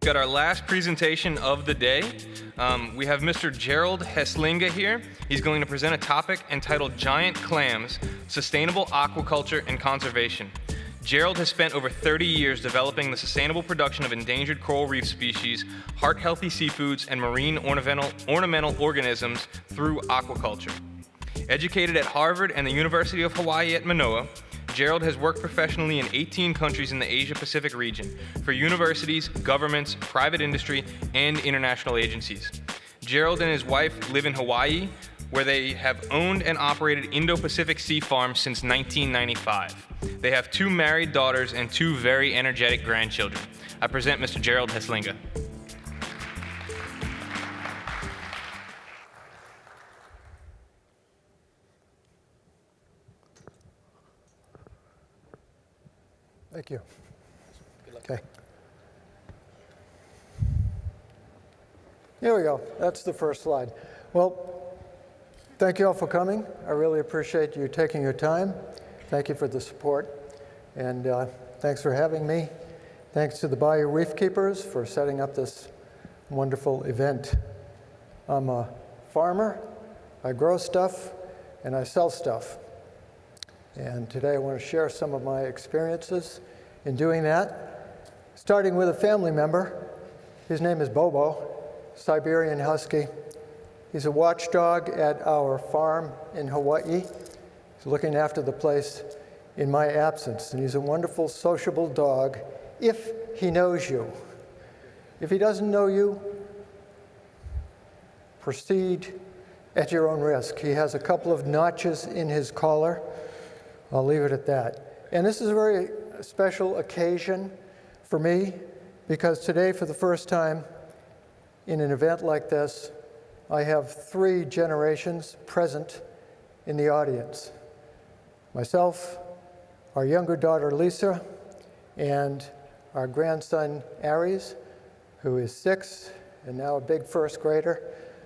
Got our last presentation of the day. We have Mr. Gerald Heslinga here. He's going to present a topic entitled Giant Clams, Sustainable Aquaculture and Conservation. Gerald has spent over 30 years developing the sustainable production of endangered coral reef species, heart-healthy seafoods, and marine ornamental organisms through aquaculture. Educated at Harvard and the University of Hawaii at Manoa, Gerald has worked professionally in 18 countries in the Asia-Pacific region for universities, governments, private industry, and international agencies. Gerald and his wife live in Hawaii, where they have owned and operated Indo-Pacific Sea Farms since 1995. They have 2 married daughters and 2 very energetic grandchildren. I present Mr. Gerald Heslinga. Thank you. Okay. Here we go. That's the first slide. Well, thank you all for coming. I really appreciate you taking your time. Thank you for the support. And thanks for having me. Thanks to the Bayou Reef Keepers for setting up this wonderful event. I'm a farmer. I grow stuff and I sell stuff. And today I want to share some of my experiences in doing that, starting with a family member. His name is Bobo, Siberian Husky. He's a watchdog at our farm in Hawaii. He's looking after the place in my absence, and he's a wonderful, sociable dog if he knows you. If he doesn't know you, proceed at your own risk. He has a couple of notches in his collar. I'll leave it at that. And this is a very special occasion for me because today, for the first time in an event like this, I have 3 generations present in the audience. Myself, our younger daughter Lisa, and our grandson Aries, who is 6 and now a big first grader.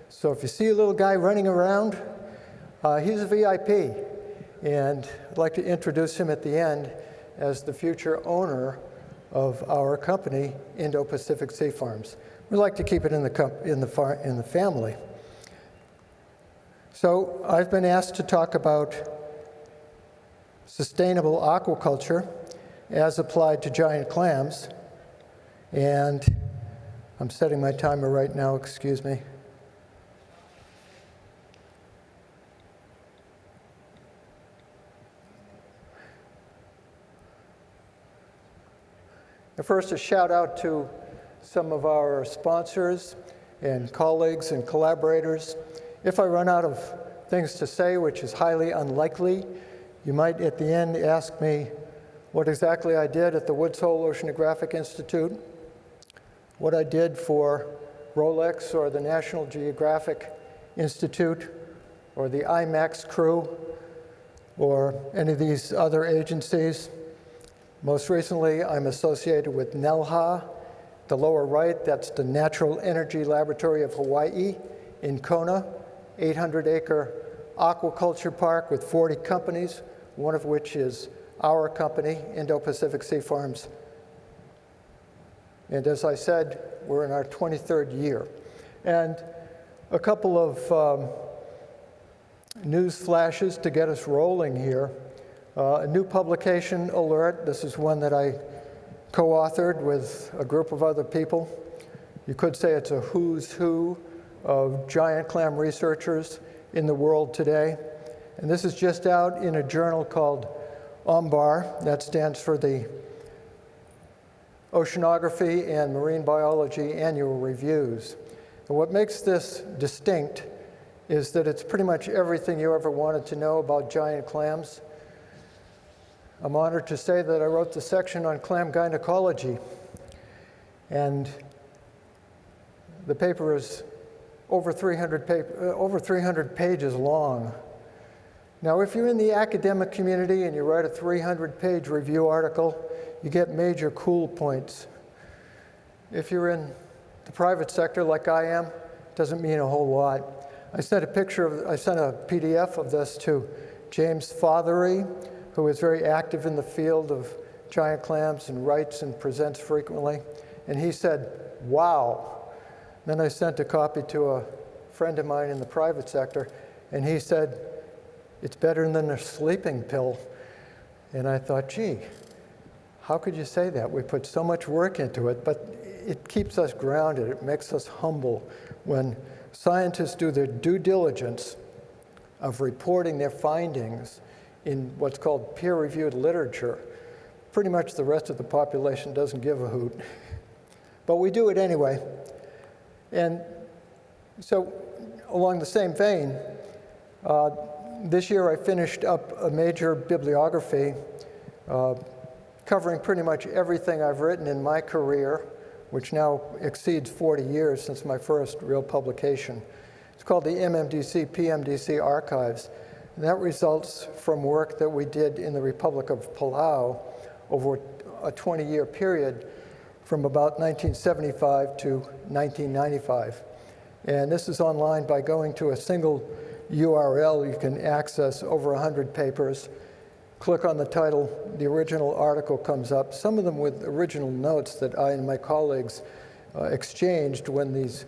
So if you see a little guy running around, he's a VIP. And I'd like to introduce him at the end as the future owner of our company, Indo-Pacific Sea Farms. We like to keep it in the family. So I've been asked to talk about sustainable aquaculture as applied to giant clams. And I'm setting my timer right now, excuse me. First, a shout out to some of our sponsors and colleagues and collaborators. If I run out of things to say, which is highly unlikely, you might at the end ask me what exactly I did at the Woods Hole Oceanographic Institute, what I did for Rolex or the National Geographic Institute or the IMAX crew or any of these other agencies. Most recently, I'm associated with NELHA. The lower right, that's the Natural Energy Laboratory of Hawaii in Kona, 800-acre aquaculture park with 40 companies, one of which is our company, Indo-Pacific Sea Farms. And as I said, we're in our 23rd year. And a couple of news flashes to get us rolling here. A new publication alert. This is one that I co-authored with a group of other people. You could say it's a who's who of giant clam researchers in the world today. And this is just out in a journal called OMBAR. That stands for the Oceanography and Marine Biology Annual Reviews. And what makes this distinct is that it's pretty much everything you ever wanted to know about giant clams. I'm honored to say that I wrote the section on clam gynecology, and the paper is over 300 pages long. Now, if you're in the academic community and you write a 300-page review article, you get major cool points. If you're in the private sector like I am, it doesn't mean a whole lot. I sent a PDF of this to James Fothery, who is very active in the field of giant clams and writes and presents frequently. and he said, wow. Then I sent a copy to a friend of mine in the private sector, and he said, it's better than a sleeping pill. And I thought, gee, how could you say that? We put so much work into it, but it keeps us grounded. It makes us humble when scientists do their due diligence of reporting their findings in what's called peer-reviewed literature. Pretty much the rest of the population doesn't give a hoot. But we do it anyway. And so along the same vein, this year I finished up a major bibliography covering pretty much everything I've written in my career, which now exceeds 40 years since my first real publication. It's called the MMDC PMDC Archives, and that results from work that we did in the Republic of Palau over a 20-year period from about 1975 to 1995. And this is online by going to a single URL. You can access over 100 papers. Click on the title, the original article comes up, some of them with original notes that I and my colleagues exchanged when these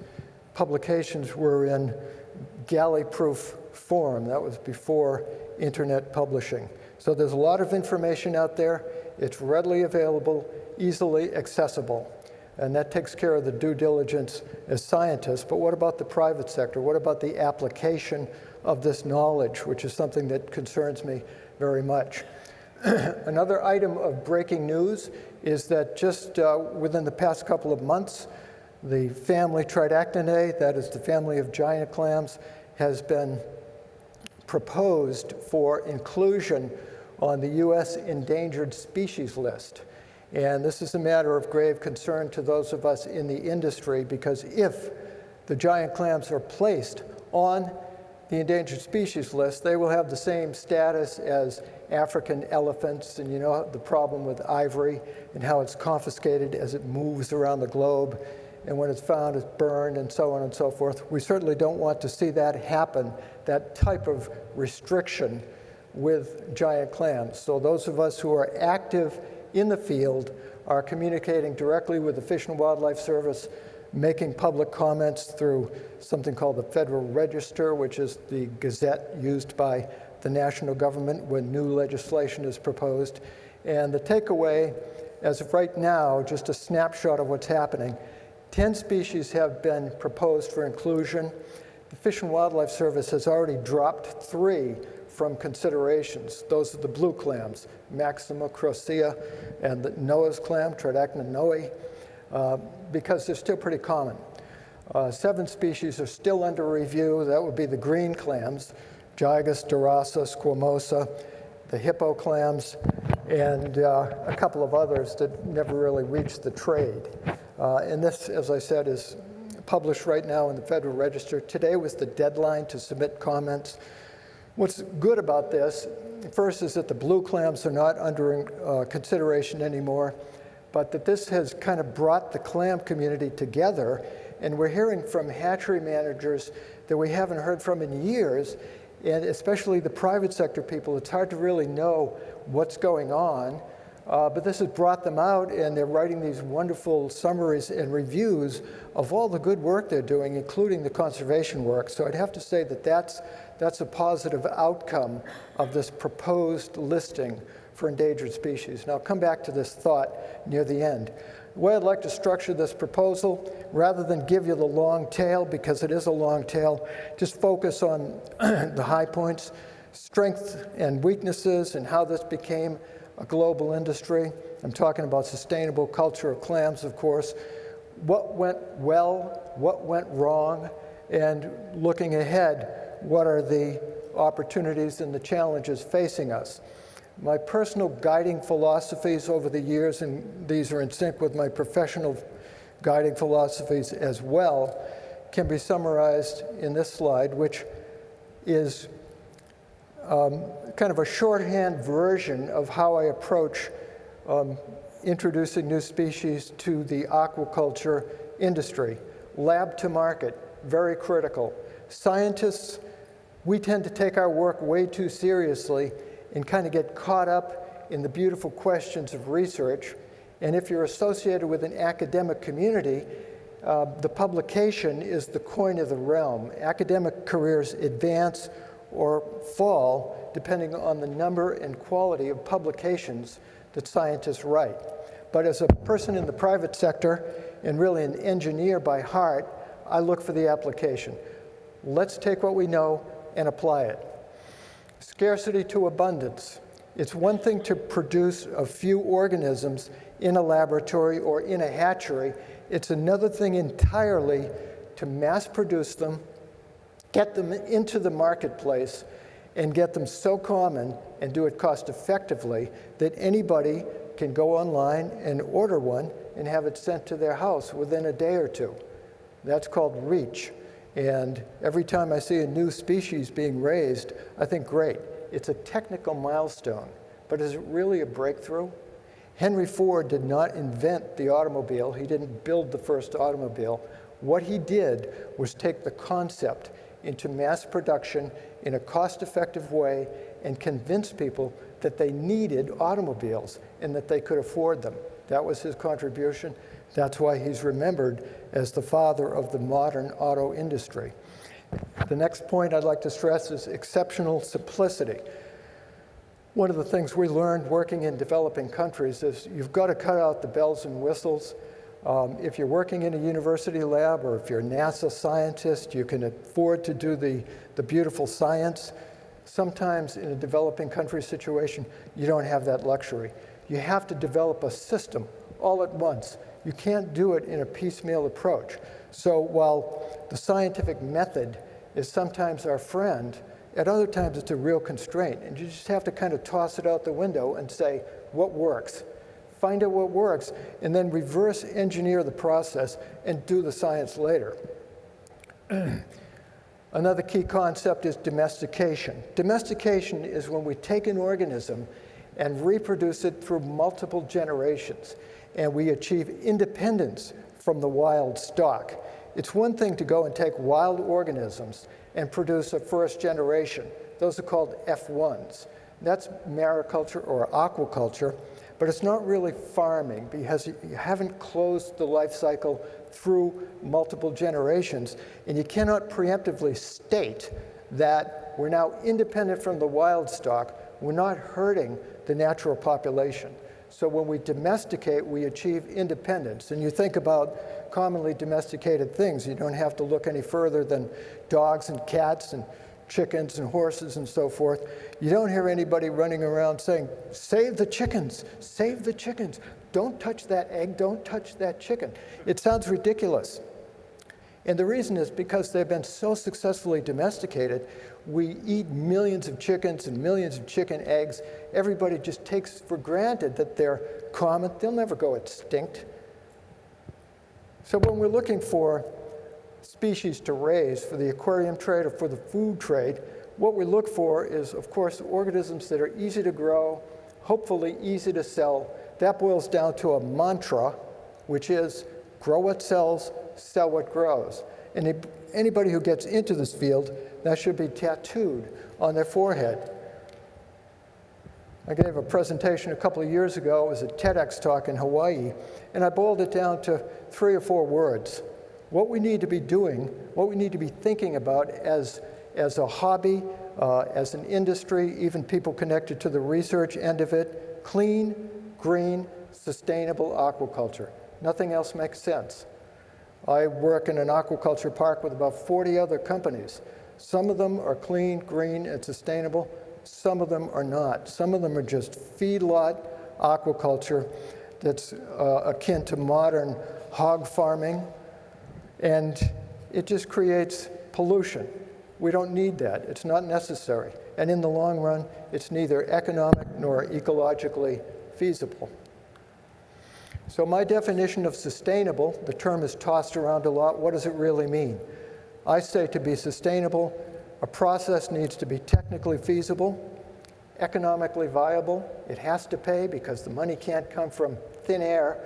publications were in galley-proof form. That was before internet publishing. So there's a lot of information out there. It's readily available, easily accessible. And that takes care of the due diligence as scientists. But what about the private sector? What about the application of this knowledge, which is something that concerns me very much? Another item of breaking news is that just within the past couple of months, the family Tridactinae, that is the family of giant clams, has been proposed for inclusion on the US endangered species list. And this is a matter of grave concern to those of us in the industry, because if the giant clams are placed on the endangered species list, they will have the same status as African elephants, and you know the problem with ivory and how it's confiscated as it moves around the globe, and when it's found, it's burned, and so on and so forth. We certainly don't want to see that happen, that type of restriction with giant clams. So those of us who are active in the field are communicating directly with the Fish and Wildlife Service, making public comments through something called the Federal Register, which is the gazette used by the national government when new legislation is proposed. And the takeaway, as of right now, just a snapshot of what's happening, 10 species have been proposed for inclusion. The Fish and Wildlife Service has already dropped 3 from considerations. Those are the blue clams, Maxima crocea, and the Noah's clam, Tridactina noae, because they're still pretty common. 7 species are still under review. That would be the green clams, Gygus, Dorasa, Squamosa, the hippo clams, and a couple of others that never really reached the trade. And this, as I said, is published right now in the Federal Register. Today was the deadline to submit comments. What's good about this, first, is that the blue clams are not under consideration anymore, but that this has kind of brought the clam community together, and we're hearing from hatchery managers that we haven't heard from in years, and especially the private sector people. It's hard to really know what's going on, but this has brought them out, and they're writing these wonderful summaries and reviews of all the good work they're doing, including the conservation work. So I'd have to say that that's a positive outcome of this proposed listing for endangered species. Now I'll come back to this thought near the end. The way I'd like to structure this proposal, rather than give you the long tail, because it is a long tail, just focus on the high points, strengths and weaknesses, and how this became a global industry. I'm talking about sustainable culture of clams, of course. What went well, what went wrong, and looking ahead, what are the opportunities and the challenges facing us? My personal guiding philosophies over the years, and these are in sync with my professional guiding philosophies as well, can be summarized in this slide, which is kind of a shorthand version of how I approach introducing new species to the aquaculture industry. Lab to market, very critical. Scientists, we tend to take our work way too seriously and kind of get caught up in the beautiful questions of research And if you're associated with an academic community, the publication is the coin of the realm. Academic careers advance or fall depending on the number and quality of publications that scientists write. But as a person in the private sector and really an engineer by heart, I look for the application. Let's take what we know and apply it. Scarcity to abundance. It's one thing to produce a few organisms in a laboratory or in a hatchery. It's another thing entirely to mass produce them, get them into the marketplace, and get them so common and do it cost effectively that anybody can go online and order one and have it sent to their house within a day or two. That's called reach. And every time I see a new species being raised, I think, great, it's a technical milestone, but is it really a breakthrough? Henry Ford did not invent the automobile. He didn't build the first automobile. What he did was take the concept into mass production in a cost-effective way and convince people that they needed automobiles and that they could afford them. That was his contribution. That's why he's remembered as the father of the modern auto industry. The next point I'd like to stress is exceptional simplicity. One of the things we learned working in developing countries is you've got to cut out the bells and whistles. If you're working in a university lab or if you're a NASA scientist, you can afford to do the beautiful science. Sometimes in a developing country situation, you don't have that luxury. You have to develop a system all at once. You can't do it in a piecemeal approach. So while the scientific method is sometimes our friend, at other times it's a real constraint. And you just have to kind of toss it out the window and say, what works? Find out what works, and then reverse engineer the process and do the science later. Another key concept is domestication. Domestication is when we take an organism and reproduce it through multiple generations, and we achieve independence from the wild stock. It's one thing to go and take wild organisms and produce a first generation. Those are called F1s. That's mariculture or aquaculture, but it's not really farming because you haven't closed the life cycle through multiple generations, and you cannot preemptively state that we're now independent from the wild stock, we're not hurting the natural population. So when we domesticate, we achieve independence. And you think about commonly domesticated things, you don't have to look any further than dogs and cats and chickens and horses and so forth. You don't hear anybody running around saying, save the chickens, don't touch that egg, don't touch that chicken. It sounds ridiculous. And the reason is because they've been so successfully domesticated, we eat millions of chickens and millions of chicken eggs. Everybody just takes for granted that they're common. They'll never go extinct. So when we're looking for species to raise for the aquarium trade or for the food trade, what we look for is, of course, organisms that are easy to grow, hopefully easy to sell. That boils down to a mantra, which is grow what sells, sell what grows. And anybody who gets into this field, that should be tattooed on their forehead. I gave a presentation a couple of years ago. It was a TEDx talk in Hawaii, and I boiled it down to 3 or 4 words. What we need to be doing, what we need to be thinking about as a hobby, as an industry, even people connected to the research end of it, clean, green, sustainable aquaculture. Nothing else makes sense. I work in an aquaculture park with about 40 other companies. Some of them are clean, green, and sustainable. Some of them are not. Some of them are just feedlot aquaculture that's akin to modern hog farming. And it just creates pollution. We don't need that. It's not necessary. And in the long run, it's neither economic nor ecologically feasible. So my definition of sustainable, the term is tossed around a lot. What does it really mean? I say to be sustainable, a process needs to be technically feasible, economically viable. It has to pay because the money can't come from thin air.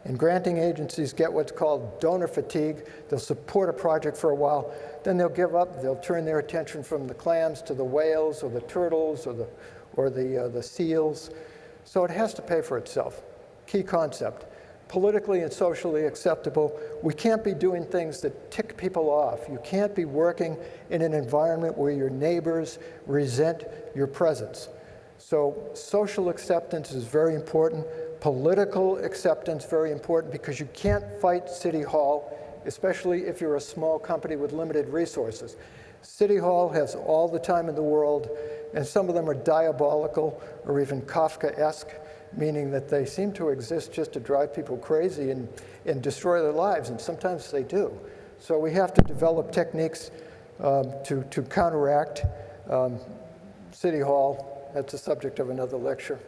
And granting agencies get what's called donor fatigue. They'll support a project for a while, then they'll give up. They'll turn their attention from the clams to the whales or the turtles or the seals. So it has to pay for itself. key concept. Politically and socially acceptable. We can't be doing things that tick people off. You can't be working in an environment where your neighbors resent your presence. So social acceptance is very important. Political acceptance, very important, because you can't fight City Hall, especially if you're a small company with limited resources. City Hall has all the time in the world, and some of them are diabolical or even Kafkaesque, meaning that they seem to exist just to drive people crazy and destroy their lives, and sometimes they do. So we have to develop techniques to counteract City Hall. That's the subject of another lecture.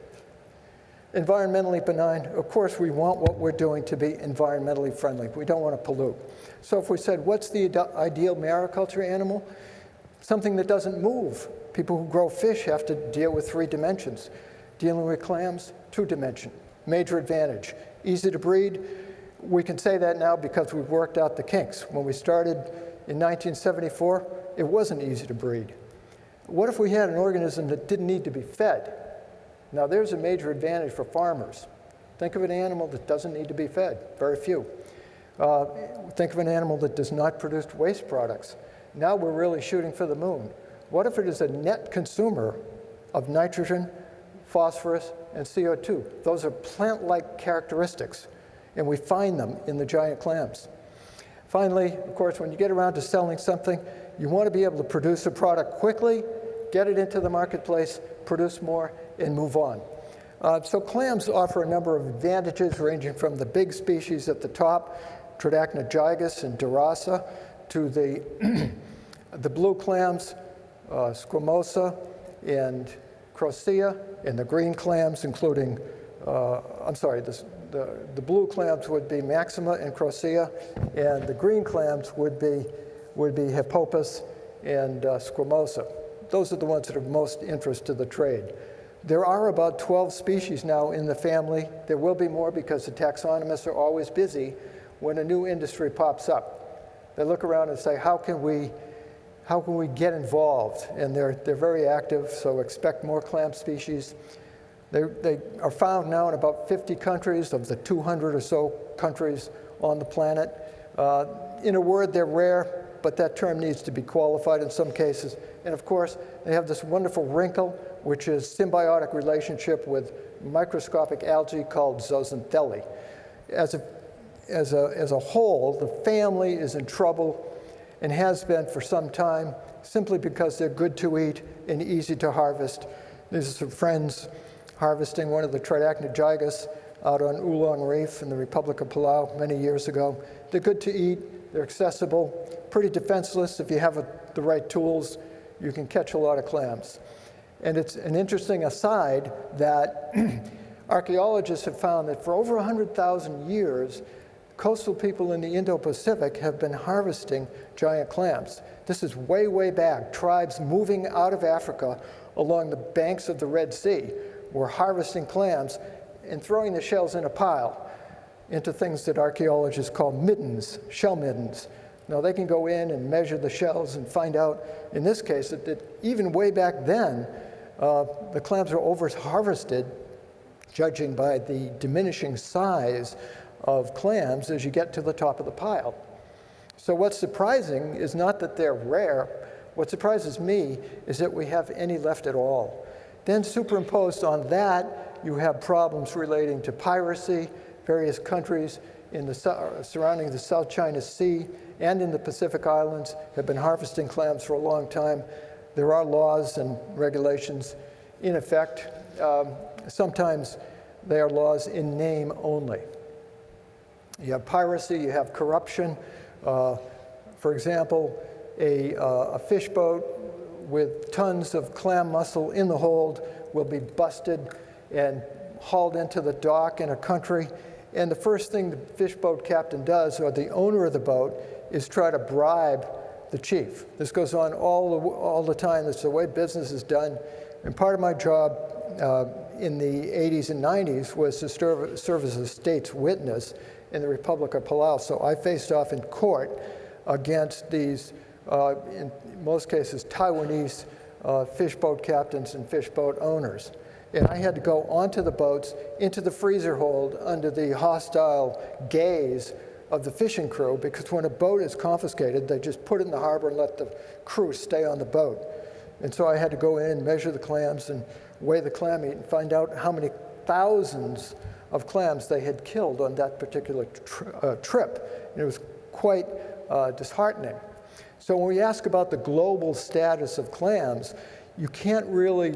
Environmentally benign, of course we want what we're doing to be environmentally friendly. We don't want to pollute. So if we said, what's the ideal mariculture animal? Something that doesn't move. People who grow fish have to deal with 3 dimensions. Dealing with clams, 2-dimension. Major advantage. Easy to breed. We can say that now because we've worked out the kinks. When we started in 1974, it wasn't easy to breed. What if we had an organism that didn't need to be fed? Now there's a major advantage for farmers. Think of an animal that doesn't need to be fed, very few. Think of an animal that does not produce waste products. Now we're really shooting for the moon. What if it is a net consumer of nitrogen, phosphorus, and CO2? Those are plant-like characteristics, and we find them in the giant clams. Finally, of course, when you get around to selling something, you want to be able to produce a product quickly, get it into the marketplace, produce more, and move on. So clams offer a number of advantages, ranging from the big species at the top, Tridacnogygos and Durasa, to the blue clams, Squamosa and Crocea, and the green clams, including, the blue clams would be Maxima and Crocea, and the green clams would be Hippopus and Squamosa. Those are the ones that are of most interest to the trade. There are about 12 species now in the family. There will be more because the taxonomists are always busy when a new industry pops up. They look around and say, how can we get involved? And they're very active, so expect more clam species. They are found now in about 50 countries of the 200 or so countries on the planet. In a word, they're rare, but that term needs to be qualified in some cases. And of course, they have this wonderful wrinkle, which is symbiotic relationship with microscopic algae called zooxanthellae. As a whole, the family is in trouble and has been for some time, simply because they're good to eat and easy to harvest. These are some friends harvesting one of the Tridacnogygos out on Oolong Reef in the Republic of Palau many years ago. They're good to eat, they're accessible, pretty defenseless. If you have the right tools, you can catch a lot of clams. And it's an interesting aside that archaeologists have found that for over 100,000 years, coastal people in the Indo-Pacific have been harvesting giant clams. This is way, way back. Tribes moving out of Africa along the banks of the Red Sea were harvesting clams and throwing the shells in a pile into things that archaeologists call middens, shell middens. Now they can go in and measure the shells and find out, in this case, that even way back then, the clams are over-harvested, judging by the diminishing size of clams as you get to the top of the pile. So what's surprising is not that they're rare. What surprises me is that we have any left at all. Then superimposed on that, you have problems relating to piracy. Various countries in the surrounding the South China Sea and in the Pacific Islands have been harvesting clams for a long time. There are laws and regulations in effect. Sometimes they are laws in name only. You have piracy, you have corruption. For example, a fish boat with tons of clam mussel in the hold will be busted and hauled into the dock in a country. And the first thing the fish boat captain does, or the owner of the boat, is try to bribe the chief. This goes on all the time. That's the way business is done. And part of my job in the 80s and 90s was to serve as a state's witness in the Republic of Palau. So I faced off in court against these, in most cases, Taiwanese fish boat captains and fish boat owners. And I had to go onto the boats, into the freezer hold, under the hostile gaze of the fishing crew, because when a boat is confiscated, they just put it in the harbor and let the crew stay on the boat. And so I had to go in and measure the clams and weigh the clam meat and find out how many thousands of clams they had killed on that particular trip. And it was quite disheartening. So when we ask about the global status of clams, you can't really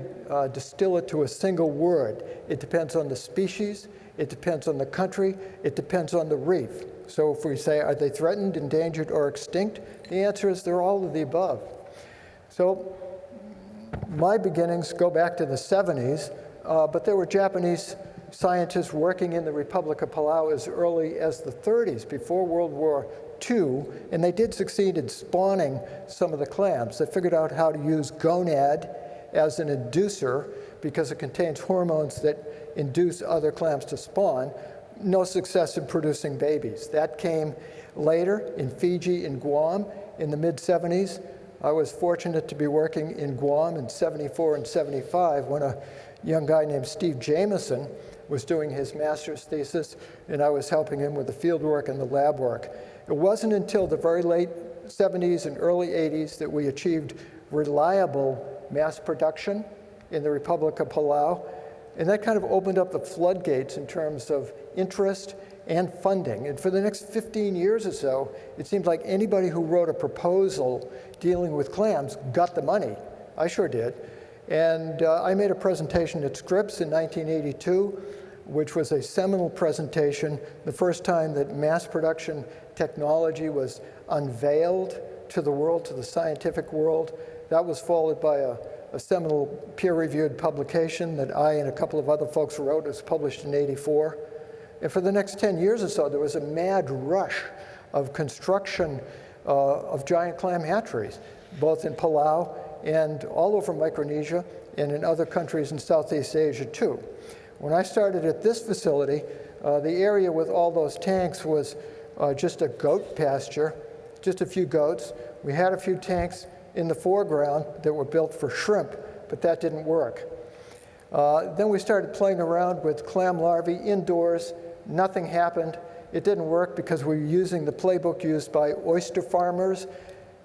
distill it to a single word. It depends on the species, it depends on the country, it depends on the reef. So if we say, are they threatened, endangered, or extinct? The answer is they're all of the above. So my beginnings go back to the 70s, but there were Japanese scientists working in the Republic of Palau as early as the 30s, before World War II, and they did succeed in spawning some of the clams. They figured out how to use gonad as an inducer because it contains hormones that induce other clams to spawn. No success in producing babies. That came later in Fiji and Guam in the mid-70s. I was fortunate to be working in Guam in 74 and 75 when a young guy named Steve Jameson was doing his master's thesis, and I was helping him with the field work and the lab work. It wasn't until the very late 70s and early 80s that we achieved reliable mass production in the Republic of Palau, and that kind of opened up the floodgates in terms of interest and funding. And for the next 15 years or so, it seemed like anybody who wrote a proposal dealing with clams got the money. I sure did. And I made a presentation at Scripps in 1982, which was a seminal presentation, the first time that mass production technology was unveiled to the world, to the scientific world. That was followed by a seminal peer-reviewed publication that I and a couple of other folks wrote. It was published in '84. And for the next 10 years or so, there was a mad rush of construction of giant clam hatcheries, both in Palau and all over Micronesia and in other countries in Southeast Asia too. When I started at this facility, the area with all those tanks was just a goat pasture, just a few goats. We had a few tanks in the foreground that were built for shrimp, but that didn't work. Then we started playing around with clam larvae indoors. Nothing happened. It didn't work because we were using the playbook used by oyster farmers.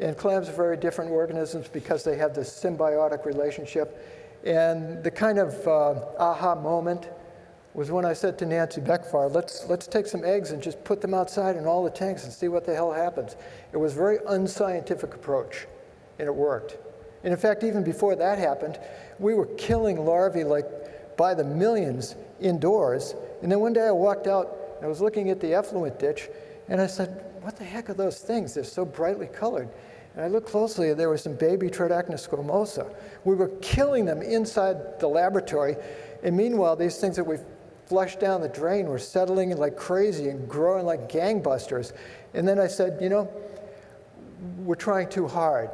And clams are very different organisms because they have this symbiotic relationship. And the kind of aha moment was when I said to Nancy Beckfar, let's take some eggs and just put them outside in all the tanks and see what the hell happens. It was a very unscientific approach, and it worked. And in fact, even before that happened, we were killing larvae like by the millions indoors. And then one day I walked out, and I was looking at the effluent ditch, and I said, what the heck are those things? They're so brightly colored. And I looked closely, and there were some baby Tridacna squamosa. We were killing them inside the laboratory, and meanwhile, these things that we flushed down the drain were settling like crazy and growing like gangbusters. And then I said, you know, we're trying too hard.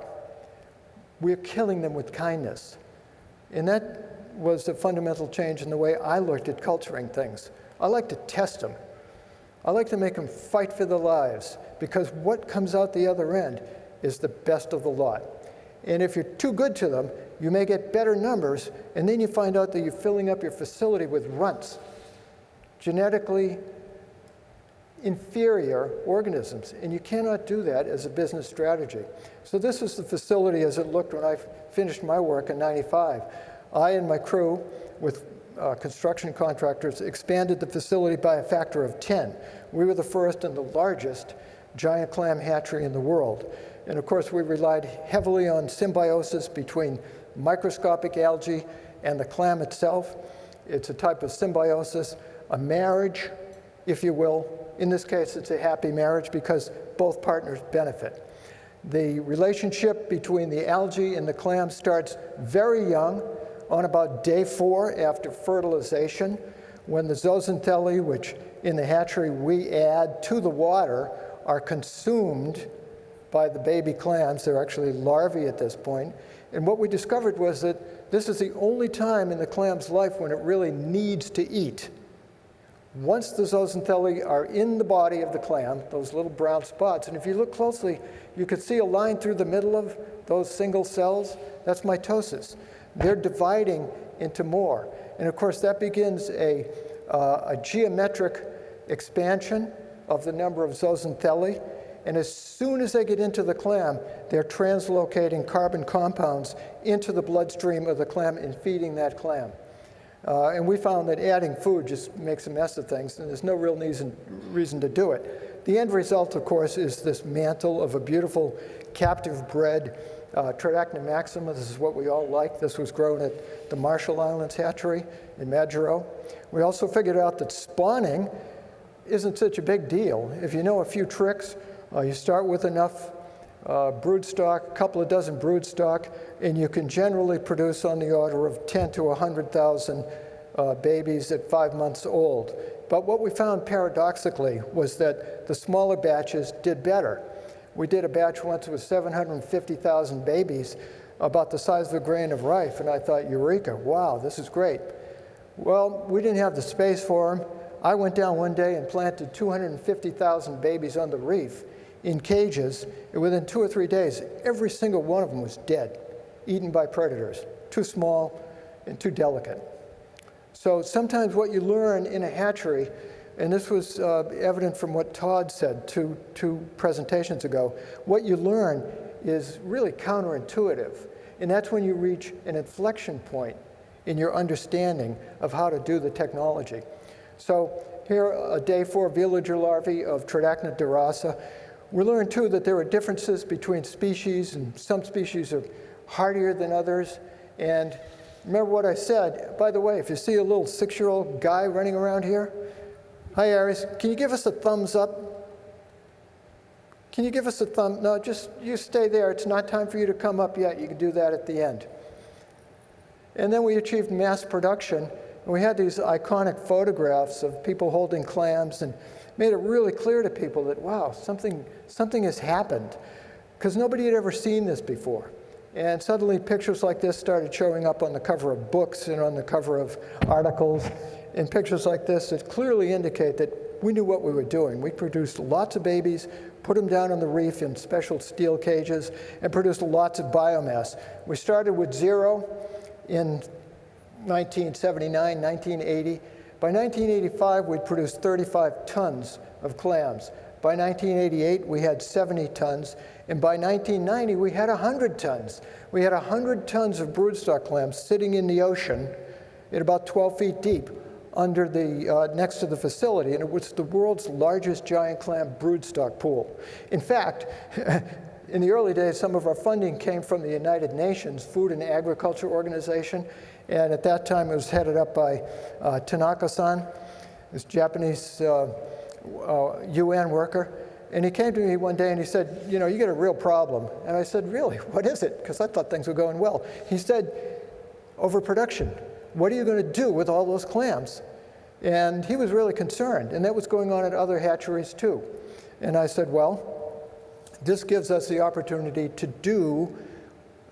We're killing them with kindness. And that was a fundamental change in the way I looked at culturing things. I like to test them. I like to make them fight for their lives, because what comes out the other end is the best of the lot. And if you're too good to them, you may get better numbers, and then you find out that you're filling up your facility with runts, genetically inferior organisms, and you cannot do that as a business strategy. So this is the facility as it looked when I finished my work in '95. I and my crew, with construction contractors, expanded the facility by a factor of 10. We were the first and the largest giant clam hatchery in the world. And of course, we relied heavily on symbiosis between microscopic algae and the clam itself. It's a type of symbiosis, a marriage, if you will. In this case, it's a happy marriage because both partners benefit. The relationship between the algae and the clam starts very young, on about day 4 after fertilization, when the zooxanthellae, which in the hatchery we add to the water, are consumed by the baby clams. They're actually larvae at this point. And what we discovered was that this is the only time in the clam's life when it really needs to eat. Once the zooxanthellae are in the body of the clam, those little brown spots, and if you look closely, you could see a line through the middle of those single cells. That's mitosis. They're dividing into more. And of course, that begins a geometric expansion of the number of zooxanthellae. And as soon as they get into the clam, they're translocating carbon compounds into the bloodstream of the clam and feeding that clam. And we found that adding food just makes a mess of things, and there's no real reason to do it. The end result, of course, is this mantle of a beautiful captive-bred Tridacna maxima. This is what we all like. This was grown at the Marshall Islands hatchery in Majuro. We also figured out that spawning isn't such a big deal. If you know a few tricks, you start with enough broodstock, a couple of dozen broodstock, and you can generally produce on the order of 10 to 100,000 babies at 5 months old. But what we found paradoxically was that the smaller batches did better. We did a batch once with 750,000 babies, about the size of a grain of rice, and I thought, eureka, wow, this is great. Well, we didn't have the space for them. I went down one day and planted 250,000 babies on the reef in cages, and within 2 or 3 days, every single one of them was dead, eaten by predators, too small and too delicate. So sometimes what you learn in a hatchery, and this was evident from what Todd said two presentations ago, what you learn is really counterintuitive, and that's when you reach an inflection point in your understanding of how to do the technology. So here, a day 4 villager larvae of Tridacna dorasa. We learned too that there are differences between species, and some species are hardier than others. And remember what I said, by the way, if you see a little 6-year-old guy running around here, hi Aries, can you give us a thumbs up? Can you give us a thumb? No, just you stay there. It's not time for you to come up yet. You can do that at the end. And then we achieved mass production. And we had these iconic photographs of people holding clams and made it really clear to people that, wow, something has happened, because nobody had ever seen this before. And suddenly pictures like this started showing up on the cover of books and on the cover of articles. And pictures like this that clearly indicate that we knew what we were doing. We produced lots of babies, put them down on the reef in special steel cages, and produced lots of biomass. We started with 0 in 1979, 1980. By 1985, we'd produced 35 tons of clams. By 1988, we had 70 tons. And by 1990, we had 100 tons. We had 100 tons of broodstock clams sitting in the ocean at about 12 feet deep under the, next to the facility. And it was the world's largest giant clam broodstock pool. In fact, in the early days, some of our funding came from the United Nations Food and Agriculture Organization. And at that time, it was headed up by Tanaka-san, this Japanese UN worker. And he came to me one day and he said, you know, you got a real problem. And I said, really, what is it? Because I thought things were going well. He said, overproduction. What are you going to do with all those clams? And he was really concerned. And that was going on at other hatcheries too. And I said, well, this gives us the opportunity to do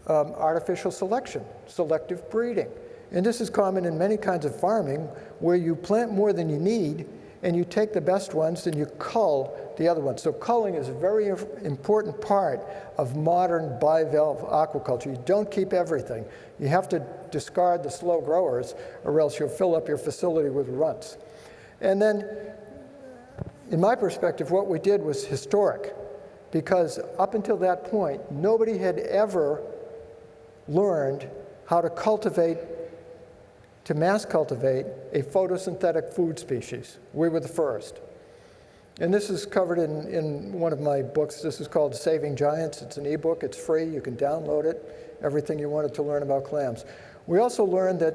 artificial selection, selective breeding. And this is common in many kinds of farming, where you plant more than you need, and you take the best ones and you cull the other ones. So culling is a very important part of modern bivalve aquaculture. You don't keep everything. You have to discard the slow growers, or else you'll fill up your facility with runts. And then, in my perspective, what we did was historic, because up until that point, nobody had ever learned how to cultivate, to mass cultivate a photosynthetic food species. We were the first. And this is covered in one of my books. This is called Saving Giants. It's an ebook. It's free. You can download it. Everything you wanted to learn about clams. We also learned that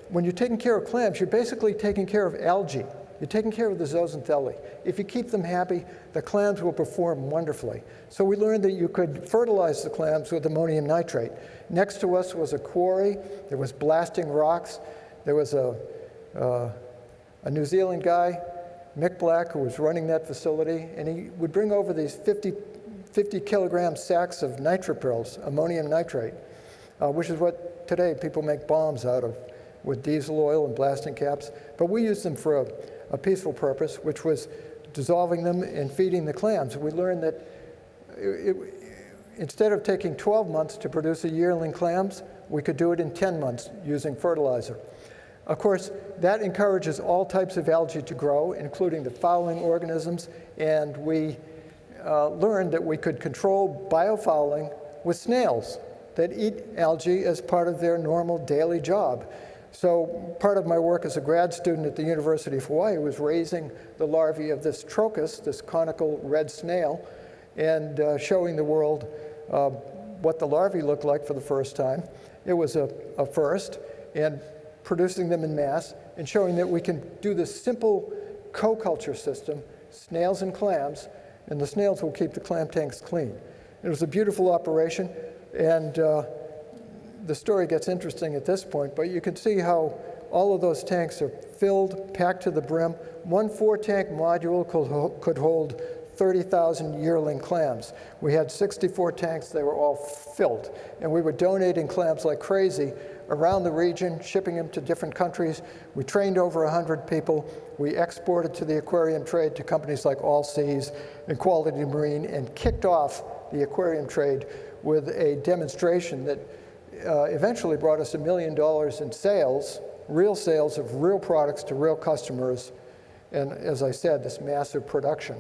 when you're taking care of clams, you're basically taking care of algae. You're taking care of the zooxanthellae. If you keep them happy, the clams will perform wonderfully. So we learned that you could fertilize the clams with ammonium nitrate. Next to us was a quarry. There was blasting rocks. There was a New Zealand guy, Mick Black, who was running that facility, and he would bring over these 50 kilogram sacks of nitropils, ammonium nitrate, which is what today people make bombs out of with diesel oil and blasting caps. But we used them for a peaceful purpose, which was dissolving them and feeding the clams. We learned that instead of taking 12 months to produce a yearling clams, we could do it in 10 months using fertilizer. Of course, that encourages all types of algae to grow, including the fouling organisms, and we learned that we could control biofouling with snails that eat algae as part of their normal daily job. So part of my work as a grad student at the University of Hawaii was raising the larvae of this trochus, this conical red snail, and showing the world what the larvae looked like for the first time. It was a first, and producing them in mass and showing that we can do this simple co-culture system, snails and clams, and the snails will keep the clam tanks clean. It was a beautiful operation, and the story gets interesting at this point, but you can see how all of those tanks are filled, packed to the brim. One 4-tank module could hold 30,000 yearling clams. We had 64 tanks, they were all filled, and we were donating clams like crazy around the region, shipping them to different countries. We trained over 100 people. We exported to the aquarium trade to companies like All Seas and Quality Marine, and kicked off the aquarium trade with a demonstration that eventually brought us $1 million in sales, real sales of real products to real customers, and as I said, this massive production.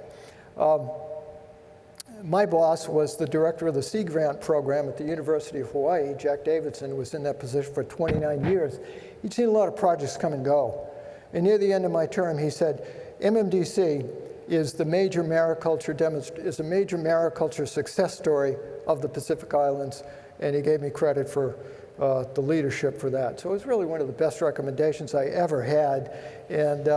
My boss was the director of the Sea Grant program at the University of Hawaii. Jack Davidson was in that position for 29 years. He'd seen a lot of projects come and go. And near the end of my term, he said, MMDC is the major mariculture success story of the Pacific Islands, and he gave me credit for the leadership for that. So it was really one of the best recommendations I ever had, and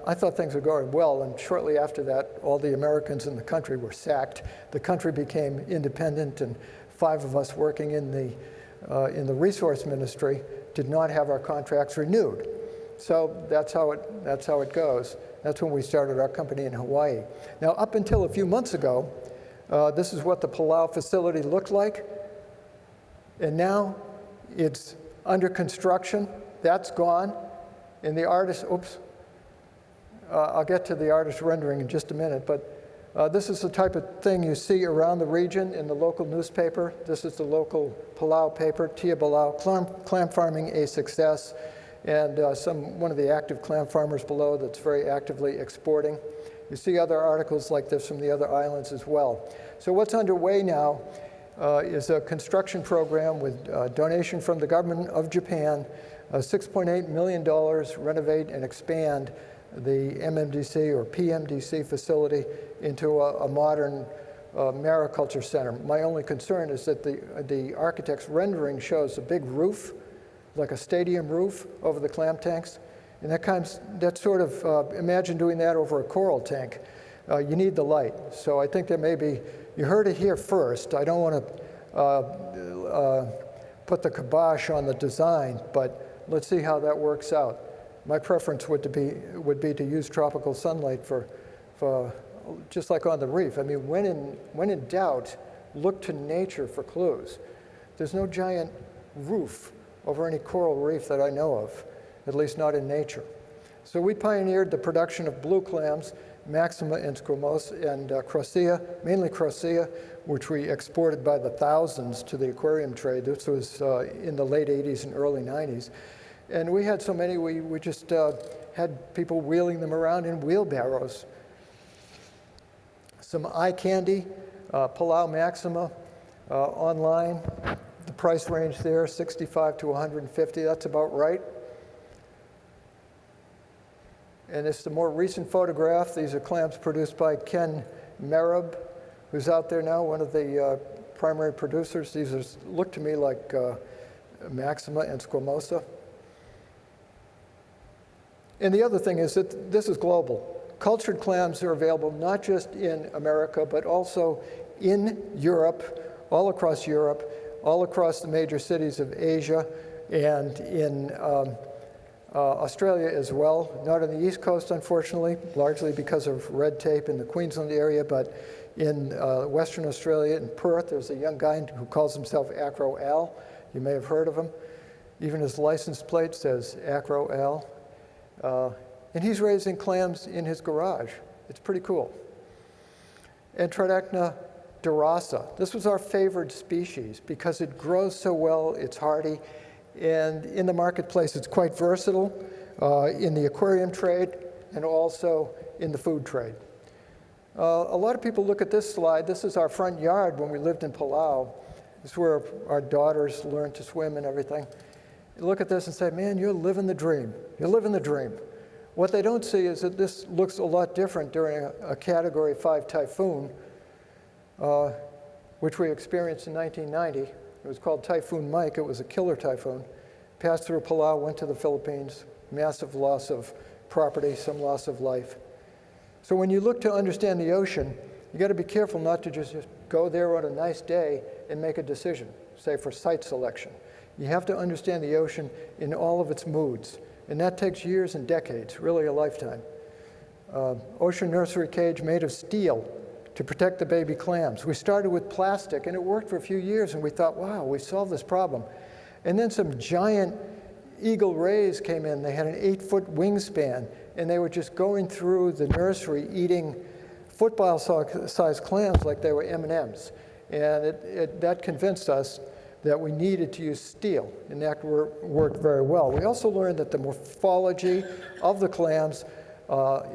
I thought things were going well, and shortly after that, all the Americans in the country were sacked. The country became independent, and 5 of us working in the resource ministry did not have our contracts renewed. So that's how it goes. That's when we started our company in Hawaii. Now, up until a few months ago, this is what the Palau facility looked like, and now it's under construction. That's gone, and the artist, oops. I'll get to the artist rendering in just a minute, but this is the type of thing you see around the region in the local newspaper. This is the local Palau paper, Tia Palau, clam farming a success, and one of the active clam farmers below that's very actively exporting. You see other articles like this from the other islands as well. So what's underway now is a construction program with donation from the government of Japan, $6.8 million, renovate and expand the MMDC or PMDC facility into a modern mariculture center. My only concern is that the architect's rendering shows a big roof, like a stadium roof over the clam tanks. And that sort of, imagine doing that over a coral tank. You need the light. So I think there may be, you heard it here first. I don't want to put the kibosh on the design, but let's see how that works out. My preference would be to use tropical sunlight for just like on the reef. I mean, when in doubt, look to nature for clues. There's no giant roof over any coral reef that I know of, at least not in nature. So we pioneered the production of blue clams, Maxima and Squamosa, and Crocea, mainly Crocea, which we exported by the thousands to the aquarium trade. This was in the late 80s and early 90s. And we had so many, we just had people wheeling them around in wheelbarrows. Some eye candy, Palau Maxima online. The price range there, $65 to $150, that's about right. And it's the more recent photograph. These are clams produced by Ken Merib, who's out there now, one of the primary producers. These look to me like Maxima and Squamosa. And the other thing is that this is global. Cultured clams are available not just in America, but also in Europe, all across Europe, all across the major cities of Asia, and in Australia as well. Not on the East Coast, unfortunately, largely because of red tape in the Queensland area, but in Western Australia, in Perth, there's a young guy who calls himself Acro Al. You may have heard of him. Even his license plate says Acro Al. And he's raising clams in his garage. It's pretty cool. And Tridacna dorasa. This was our favored species because it grows so well, it's hardy, And in the marketplace, it's quite versatile in the aquarium trade and also in the food trade. A lot of people look at this slide. This is our front yard when we lived in Palau. This is where our daughters learned to swim and everything. You look at this and say, man, you're living the dream. You're living the dream. What they don't see is that this looks a lot different during a Category 5 typhoon, which we experienced in 1990. It was called Typhoon Mike. It was a killer typhoon. Passed through Palau, went to the Philippines. Massive loss of property, some loss of life. So when you look to understand the ocean, you got to be careful not to just go there on a nice day and make a decision, say for site selection. You have to understand the ocean in all of its moods, and that takes years and decades, really a lifetime. Ocean nursery cage made of steel to protect the baby clams. We started with plastic, and it worked for a few years, and we thought, wow, we solved this problem. And then some giant eagle rays came in. They had an 8-foot wingspan, and they were just going through the nursery eating football-sized clams like they were M&Ms. And that convinced us that we needed to use steel, and that worked very well. We also learned that the morphology of the clams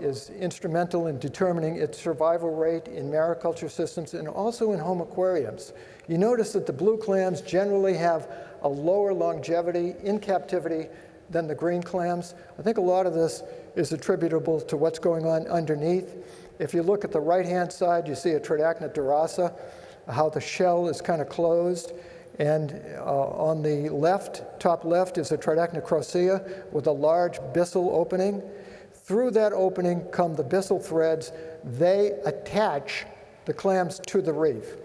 is instrumental in determining its survival rate in mariculture systems and also in home aquariums. You notice that the blue clams generally have a lower longevity in captivity than the green clams. I think a lot of this is attributable to what's going on underneath. If you look at the right-hand side, you see a Tridacna dorasa, how the shell is kind of closed. And on the left, top left, is a Tridacna crocea with a large byssal opening. Through that opening come the byssal threads. They attach the clams to the reef.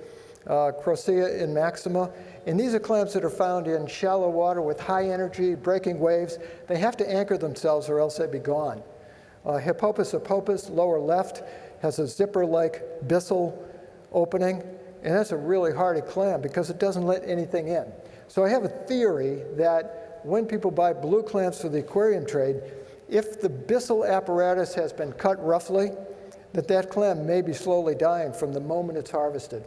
Crocea in maxima. And these are clams that are found in shallow water with high energy, breaking waves. They have to anchor themselves or else they'd be gone. Hippopus apopus, lower left, has a zipper-like byssal opening. And that's a really hardy clam because it doesn't let anything in. So I have a theory that when people buy blue clams for the aquarium trade, if the byssal apparatus has been cut roughly, that clam may be slowly dying from the moment it's harvested.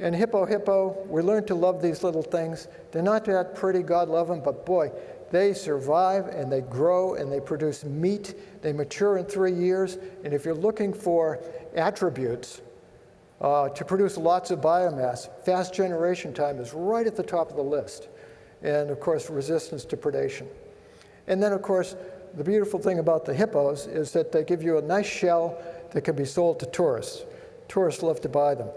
And hippo, we learned to love these little things. They're not that pretty, God love them, but boy, they survive and they grow and they produce meat. They mature in 3 years. And if you're looking for attributes to produce lots of biomass, fast generation time is right at the top of the list. And of course, resistance to predation. And then of course, the beautiful thing about the hippos is that they give you a nice shell that can be sold to tourists. Tourists love to buy them.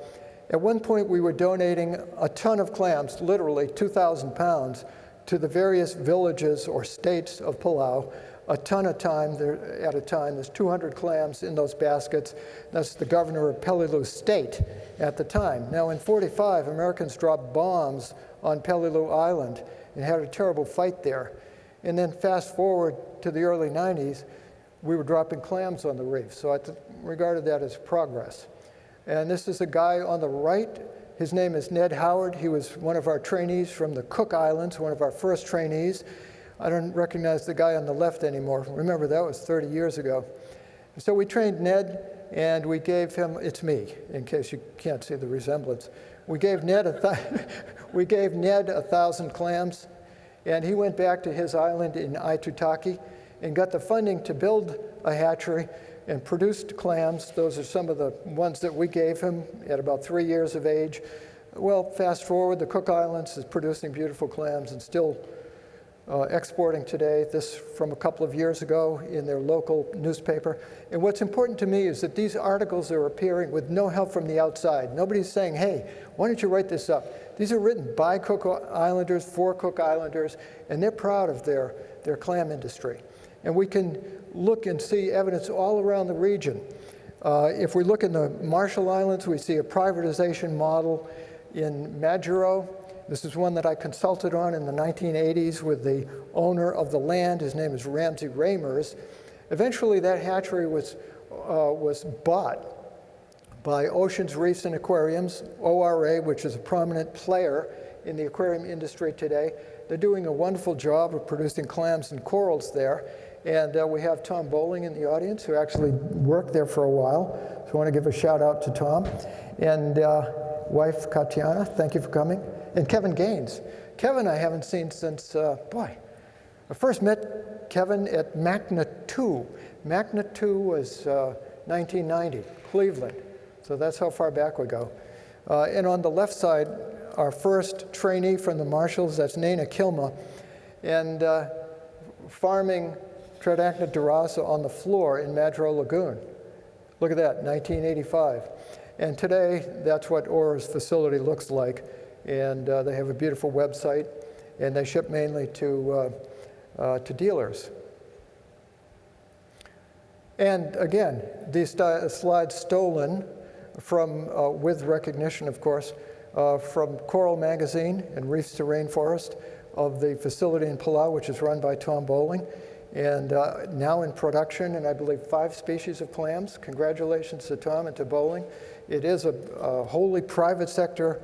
At one point, we were donating a ton of clams, literally 2,000 pounds, to the various villages or states of Palau. A ton at a time. There's 200 clams in those baskets. That's the governor of Peleliu State at the time. Now, in '45, Americans dropped bombs on Peleliu Island and had a terrible fight there. And then fast forward to the early 90s, we were dropping clams on the reef. So I regarded that as progress. And this is a guy on the right. His name is Ned Howard. He was one of our trainees from the Cook Islands, one of our first trainees. I don't recognize the guy on the left anymore. Remember, that was 30 years ago. So we trained Ned, and we gave him, it's me, in case you can't see the resemblance. We gave Ned 1,000 clams, and he went back to his island in Aitutaki and got the funding to build a hatchery and produced clams. Those are some of the ones that we gave him at about 3 years of age. Well, fast forward, the Cook Islands is producing beautiful clams and still exporting today. This from a couple of years ago in their local newspaper. And what's important to me is that these articles are appearing with no help from the outside. Nobody's saying, hey, why don't you write this up? These are written by Cook Islanders, for Cook Islanders, and they're proud of their clam industry. And we can look and see evidence all around the region. If we look in the Marshall Islands, we see a privatization model in Majuro. This is one that I consulted on in the 1980s with the owner of the land. His name is Ramsey Ramers. Eventually, that hatchery was bought by Oceans, Reefs, and Aquariums, ORA, which is a prominent player in the aquarium industry today. They're doing a wonderful job of producing clams and corals there. And we have Tom Bowling in the audience, who actually worked there for a while. So I want to give a shout out to Tom. And wife, Katiana, thank you for coming. And Kevin Gaines. Kevin I haven't seen since, boy, I first met Kevin at MACNA 2. MACNA 2 was 1990, Cleveland. So that's how far back we go. And on the left side, our first trainee from the Marshalls, that's Nana Kilma, and farming Tridacna dorasa on the floor in Madro Lagoon. Look at that, 1985. And today, that's what Aura's facility looks like. And they have a beautiful website, and they ship mainly to dealers. And again, these slides stolen from, with recognition, of course, from Coral Magazine and Reefs to Rainforest of the facility in Palau, which is run by Tom Bowling, and now in production, and I believe 5 species of clams. Congratulations to Tom and to Bowling. It is a wholly private sector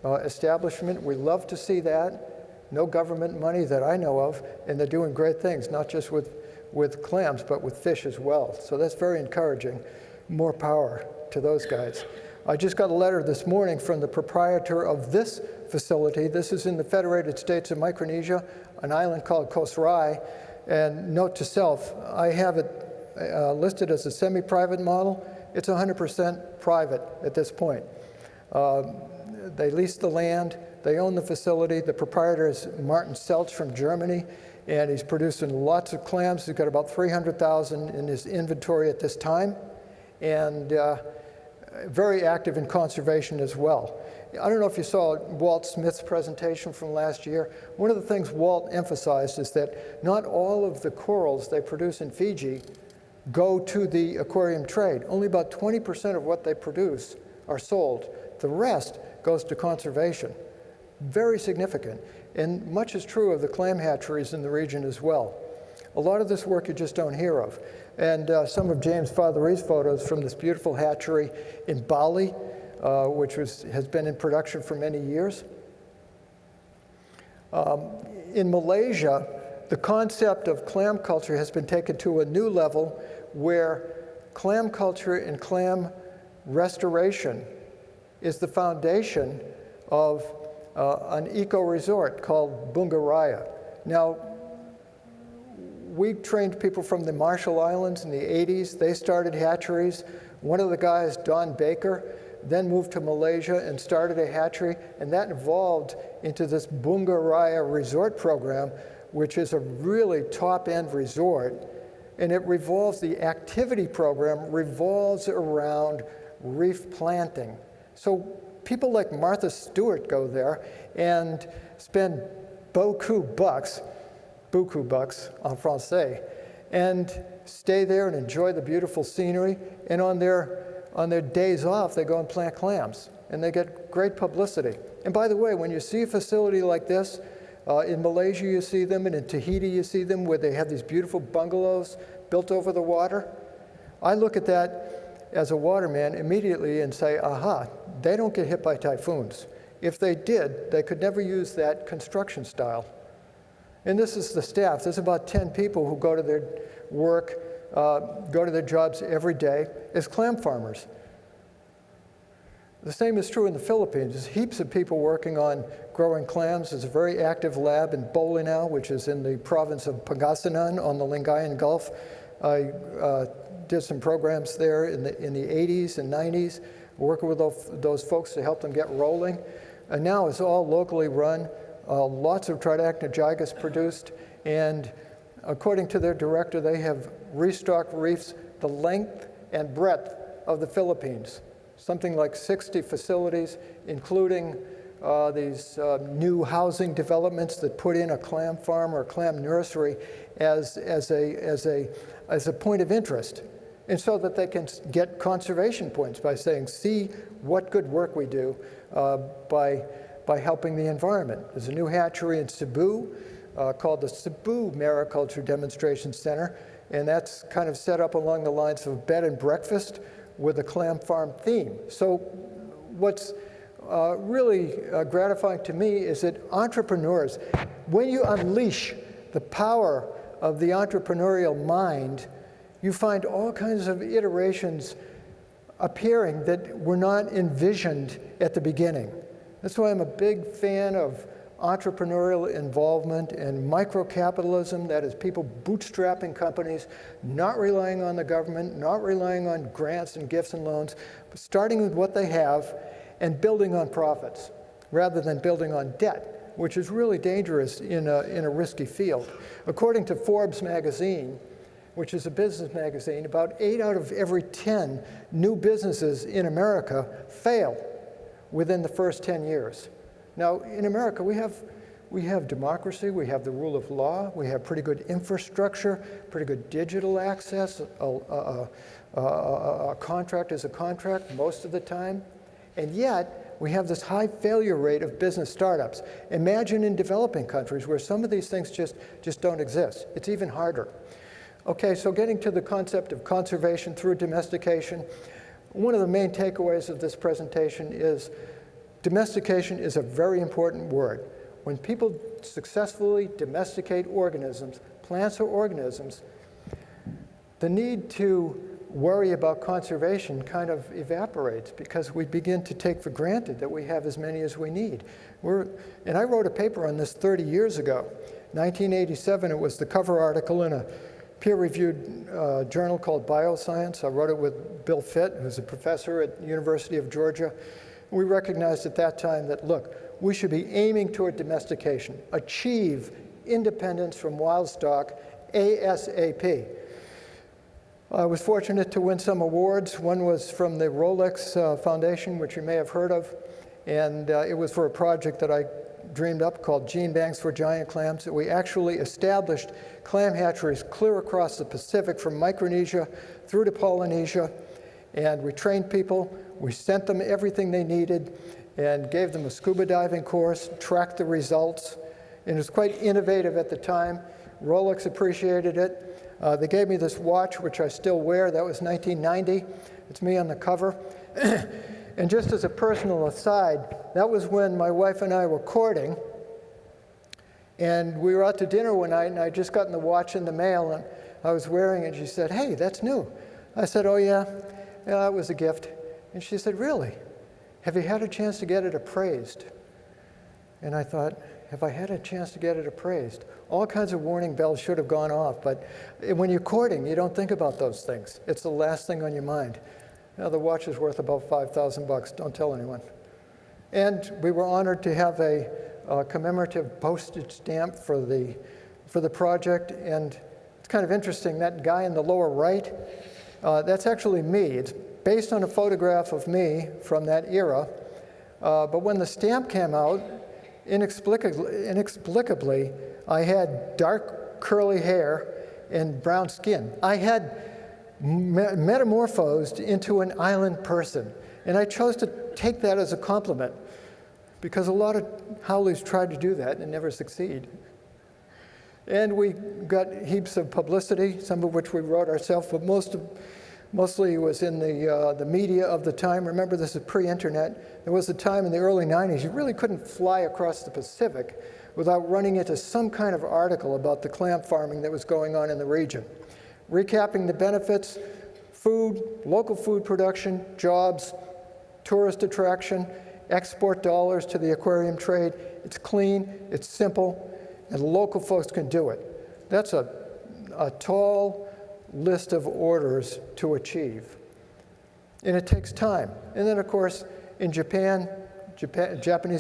establishment. We love to see that. No government money that I know of, and they're doing great things, not just with clams, but with fish as well. So that's very encouraging. More power to those guys. I just got a letter this morning from the proprietor of this facility. This is in the Federated States of Micronesia, an island called Kosrae. And note to self, I have it listed as a semi-private model. It's 100% private at this point. They lease the land, they own the facility. The proprietor is Martin Seltz from Germany, and he's producing lots of clams. He's got about 300,000 in his inventory at this time, and very active in conservation as well. I don't know if you saw Walt Smith's presentation from last year. One of the things Walt emphasized is that not all of the corals they produce in Fiji go to the aquarium trade. Only about 20% of what they produce are sold. The rest goes to conservation. Very significant. And much is true of the clam hatcheries in the region as well. A lot of this work you just don't hear of. And some of James Fathery's photos from this beautiful hatchery in Bali, which has been in production for many years. In Malaysia, the concept of clam culture has been taken to a new level where clam culture and clam restoration is the foundation of an eco-resort called Bungaraya. Now, we trained people from the Marshall Islands in the 80s. They started hatcheries. One of the guys, Don Baker, then moved to Malaysia and started a hatchery, and that evolved into this Bungaraya resort program, which is a really top-end resort, and it revolves, the activity program revolves around reef planting. So people like Martha Stewart go there and spend buku bucks en français, and stay there and enjoy the beautiful scenery, and on their days off, they go and plant clams, and they get great publicity. And by the way, when you see a facility like this, in Malaysia you see them, and in Tahiti you see them, where they have these beautiful bungalows built over the water. I look at that as a waterman immediately and say, aha, they don't get hit by typhoons. If they did, they could never use that construction style. And this is the staff. There's about 10 people who go to their work, go to their jobs every day as clam farmers. The same is true in the Philippines. There's heaps of people working on growing clams. There's a very active lab in Bolinao, which is in the province of Pangasinan on the Lingayen Gulf. I did some programs there in the 80s and 90s, working with those folks to help them get rolling. And now it's all locally run. Lots of Tridacna gigas produced, and according to their director, they have restocked reefs the length and breadth of the Philippines. Something like 60 facilities, including these new housing developments that put in a clam farm or a clam nursery as a point of interest. And so that they can get conservation points by saying, see what good work we do by helping the environment. There's a new hatchery in Cebu called the Cebu Mariculture Demonstration Center, and that's kind of set up along the lines of bed and breakfast with a clam farm theme. So what's really gratifying to me is that entrepreneurs, when you unleash the power of the entrepreneurial mind, you find all kinds of iterations appearing that were not envisioned at the beginning. That's why I'm a big fan of entrepreneurial involvement and micro-capitalism, that is people bootstrapping companies, not relying on the government, not relying on grants and gifts and loans, but starting with what they have and building on profits rather than building on debt, which is really dangerous in a risky field. According to Forbes magazine, which is a business magazine, about 8 out of every 10 new businesses in America fail within the first 10 years. Now, in America, we have democracy, we have the rule of law, we have pretty good infrastructure, pretty good digital access. A contract is a contract most of the time, and yet we have this high failure rate of business startups. Imagine in developing countries where some of these things just don't exist. It's even harder. Okay, so getting to the concept of conservation through domestication, one of the main takeaways of this presentation is domestication is a very important word. When people successfully domesticate organisms, plants or organisms, the need to worry about conservation kind of evaporates because we begin to take for granted that we have as many as we need. And I wrote a paper on this 30 years ago. 1987, it was the cover article in a peer-reviewed journal called Bioscience. I wrote it with Bill Fitt, who's a professor at the University of Georgia. We recognized at that time that, look, we should be aiming toward domestication, achieve independence from wild stock ASAP. I was fortunate to win some awards. One was from the Rolex Foundation, which you may have heard of, and it was for a project that I dreamed up called Gene Banks for Giant Clams. We actually established clam hatcheries clear across the Pacific from Micronesia through to Polynesia, and we trained people. We sent them everything they needed and gave them a scuba diving course, tracked the results, and it was quite innovative at the time. Rolex appreciated it. They gave me this watch, which I still wear. That was 1990. It's me on the cover. And just as a personal aside, that was when my wife and I were courting. And we were out to dinner one night, and I just gotten the watch in the mail, and I was wearing it. She said, "Hey, that's new." I said, "Oh, yeah? Yeah, it was a gift." And she said, "Really? Have you had a chance to get it appraised?" And I thought, have I had a chance to get it appraised? All kinds of warning bells should have gone off, but when you're courting, you don't think about those things. It's the last thing on your mind. Now, the watch is worth about $5,000. Don't tell anyone. And we were honored to have a commemorative postage stamp for the project. And it's kind of interesting, that guy in the lower right, that's actually me. It's based on a photograph of me from that era. But when the stamp came out, inexplicably, I had dark curly hair and brown skin. I had metamorphosed into an island person. And I chose to take that as a compliment because a lot of haoles tried to do that and never succeed. And we got heaps of publicity, some of which we wrote ourselves, but mostly it was in the media of the time. Remember, this is pre-internet. There was a time in the early 90s you really couldn't fly across the Pacific without running into some kind of article about the clam farming that was going on in the region. Recapping the benefits: food, local food production, jobs, tourist attraction, export dollars to the aquarium trade. It's clean, it's simple, and local folks can do it. That's a tall list of orders to achieve. And it takes time. And then, of course, in Japanese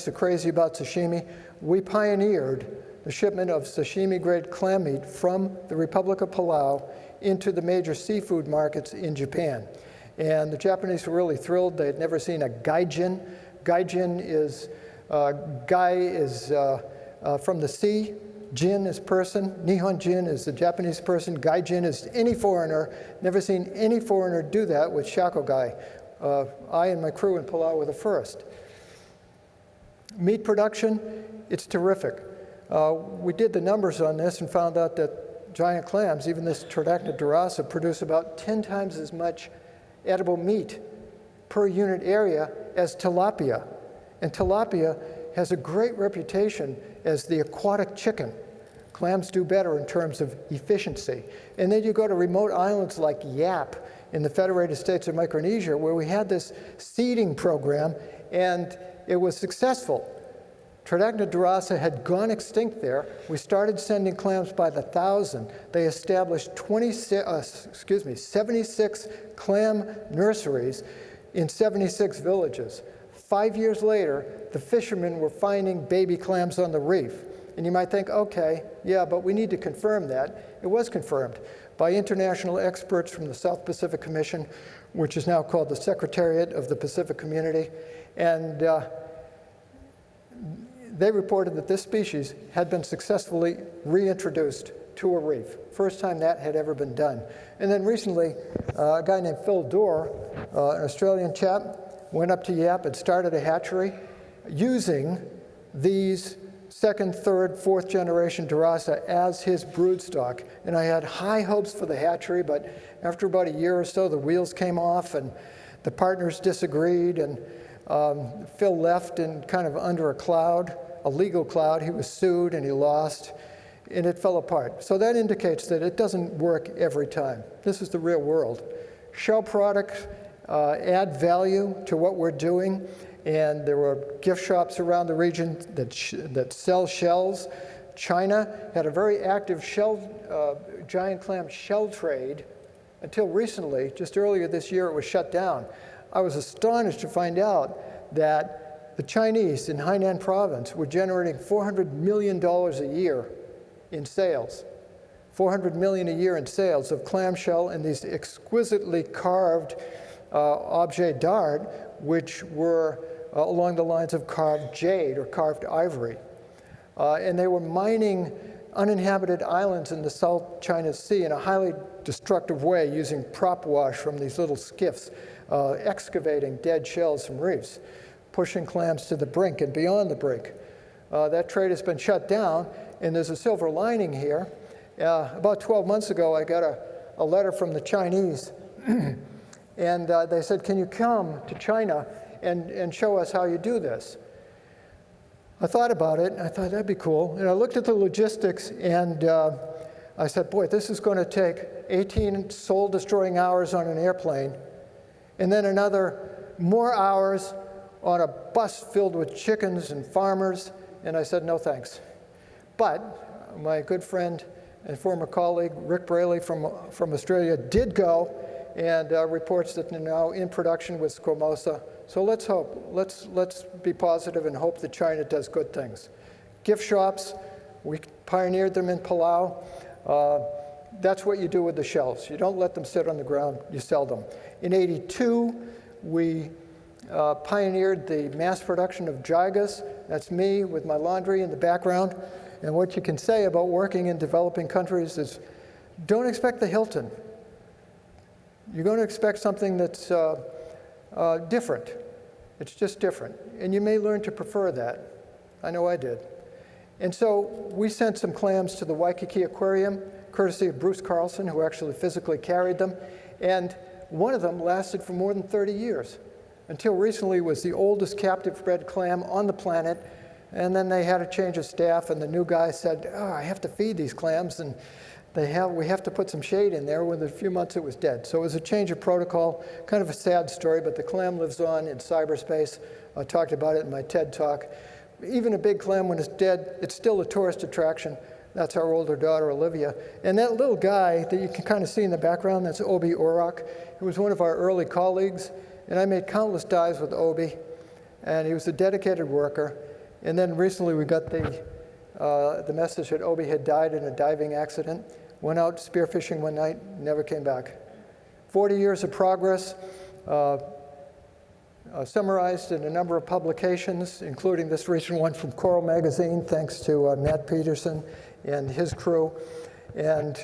are crazy about sashimi. We pioneered the shipment of sashimi-grade clam meat from the Republic of Palau into the major seafood markets in Japan. And the Japanese were really thrilled. They had never seen a gaijin. Gaijin is, gai is from the sea. Jin is person. Nihon Jin is the Japanese person. Gaijin is any foreigner. Never seen any foreigner do that with shakogai. I and my crew in Palau were the first. Meat production, it's terrific. We did the numbers on this and found out that giant clams, even this Tridacna dorasa, produce about 10 times as much edible meat per unit area as tilapia. And tilapia has a great reputation as the aquatic chicken. Clams do better in terms of efficiency. And then you go to remote islands like Yap in the Federated States of Micronesia, where we had this seeding program, and it was successful. Tridacna dorasa had gone extinct there. We started sending clams by the thousand. They established 76 clam nurseries in 76 villages. 5 years later, the fishermen were finding baby clams on the reef. And you might think, okay, yeah, but we need to confirm that. It was confirmed by international experts from the South Pacific Commission, which is now called the Secretariat of the Pacific Community. And they reported that this species had been successfully reintroduced to a reef. First time that had ever been done. And then recently, a guy named Phil Dorr, an Australian chap, went up to Yap and started a hatchery using these second, third, fourth generation dorasa as his broodstock. And I had high hopes for the hatchery, but after about a year or so, the wheels came off and the partners disagreed, and Phil left in kind of under a cloud, a legal cloud. He was sued and he lost, and it fell apart. So that indicates that it doesn't work every time. This is the real world. Shell products add value to what we're doing, and there were gift shops around the region that sell shells. China had a very active giant clam shell trade until recently. Just earlier this year, it was shut down. I was astonished to find out that the Chinese in Hainan province were generating $400 million a year in sales. $400 million a year in sales of clamshell and these exquisitely carved objet d'art, which were along the lines of carved jade or carved ivory. And they were mining uninhabited islands in the South China Sea in a highly destructive way using prop wash from these little skiffs, excavating dead shells from reefs, pushing clams to the brink and beyond the brink. That trade has been shut down, and there's a silver lining here. About 12 months ago, I got a letter from the Chinese, and they said, can you come to China and show us how you do this? I thought about it, and I thought that'd be cool. And I looked at the logistics, and I said, boy, this is going to take 18 soul-destroying hours on an airplane, and then more hours on a bus filled with chickens and farmers. And I said, no thanks. But my good friend and former colleague, Rick Braley from Australia, did go, and reports that they're now in production with squamosa. So let's hope, let's be positive and hope that China does good things. Gift shops, we pioneered them in Palau. That's what you do with the shells. You don't let them sit on the ground, you sell them. In '82, we pioneered the mass production of gigas. That's me with my laundry in the background. And what you can say about working in developing countries is, don't expect the Hilton. You're going to expect something that's different. It's just different. And you may learn to prefer that. I know I did. And so we sent some clams to the Waikiki Aquarium, courtesy of Bruce Carlson, who actually physically carried them. And one of them lasted for more than 30 years. Until recently, was the oldest captive bred clam on the planet. And then they had a change of staff, and the new guy said, oh, I have to feed these clams, and we have to put some shade in there. Within a few months, it was dead. So it was a change of protocol, kind of a sad story, but the clam lives on in cyberspace. I talked about it in my TED Talk. Even a big clam, when it's dead, it's still a tourist attraction. That's our older daughter, Olivia. And that little guy that you can kind of see in the background, that's Obi Orak. He was one of our early colleagues, and I made countless dives with Obi, and he was a dedicated worker. And then recently we got the message that Obi had died in a diving accident. Went out spearfishing one night, never came back. 40 years of progress, summarized in a number of publications, including this recent one from Coral Magazine, thanks to Matt Peterson and his crew. And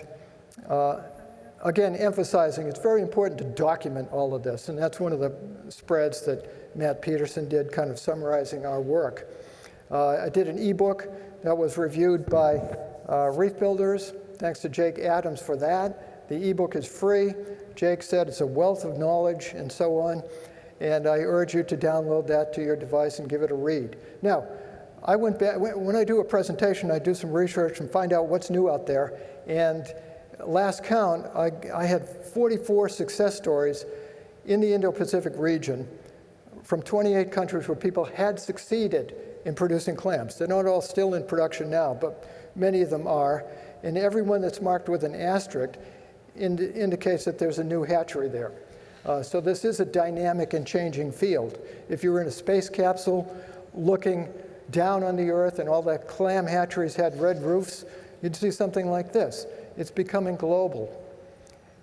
again, emphasizing it's very important to document all of this, and that's one of the spreads that Matt Peterson did, kind of summarizing our work. I did an ebook that was reviewed by Reef Builders. Thanks to Jake Adams for that. The ebook is free. Jake said it's a wealth of knowledge and so on. And I urge you to download that to your device and give it a read. Now, I went back, when I do a presentation, I do some research and find out what's new out there. And last count, I had 44 success stories in the Indo-Pacific region from 28 countries where people had succeeded in producing clams. They're not all still in production now, but many of them are. And every one that's marked with an asterisk indicates that there's a new hatchery there. So this is a dynamic and changing field. If you were in a space capsule looking down on the Earth and all the clam hatcheries had red roofs, you'd see something like this. It's becoming global.